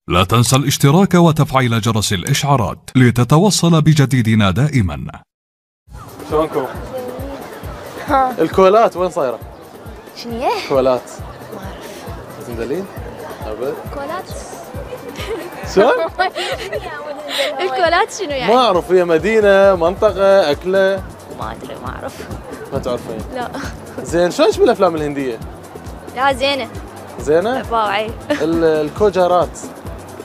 لا تنسى الاشتراك وتفعيل جرس الإشعارات لتتوصل بجديدنا دائما. شلونكم؟ الكولات وين صايرة؟ شنو هي؟ كولات ما اعرف. زندلين؟ ابد؟ كولات شلون؟ الكولات شنو يعني؟ ما اعرف، هي مدينة، منطقة، أكلة؟ ما ادري ما اعرف. ما تعرفين؟ لا. زين شلون بالأفلام الهندية؟ لا زينة. زينة؟ باوعي. الكوجارات.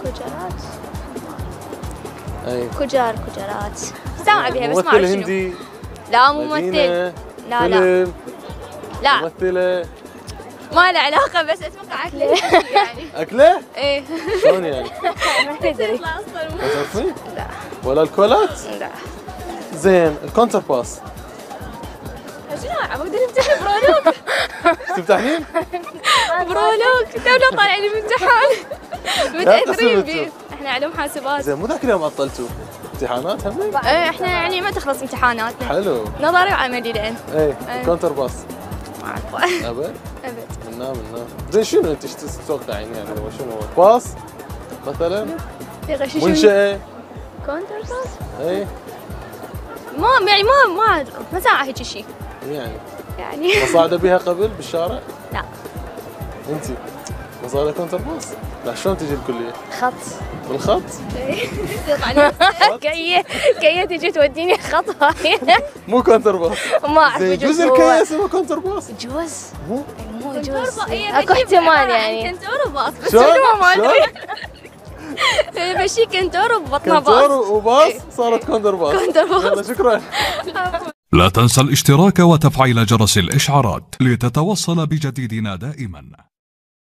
كوجرات؟ اي كوجرات سامعة بيها بس ما ممثل اعرف شنو. هندي. لا مو ممثل. مدينة. لا فيلم. لا ممثلة. ما له علاقة بس اتوقع اكله يعني. أكلة؟ ايه. شلون يعني؟ ما ادري. ما تعرفين؟ لا ولا الكولات؟ لا. زين الكونترباس. شنو عم اقدر امتحن برولوج؟ تمتحنين؟ برولوج تونا طالعين الامتحان متأثرين بيه. احنا علوم حاسبات. زين مو ذاك اليوم عطلتوا امتحانات هم؟ ايه احنا يعني ما تخلص امتحاناتنا. حلو. نظري وعملي لين. ايه كونترباس. ما اعرفه. ابد؟ ابد. ننام. زين شنو انت تتوقعين يعني هو شنو هو؟ باص مثلا؟ منشأة؟ كونتر باس؟ ايه ما يعني ما سامعة هيك شيء. يعني ما صعدة بها قبل بالشارع؟ لا. انت ما صعدة كونترباس؟ لا شلون تجي الكلية؟ خط. بالخط؟ كي تجي توديني خط هاي. مو كونترباس. ما اعرف. زين جزء الكيا اسمه كونترباس؟ جوز؟ مو جوز. اكو احتمال يعني. كنتور وباص بس شلون؟ ما ادري. بشي كنتور وبطنه كنتور باص. وباص صارت كونترباس. يلا شكرا. لا تنسى الاشتراك وتفعيل جرس الإشعارات لتتوصل بجديدنا دائما.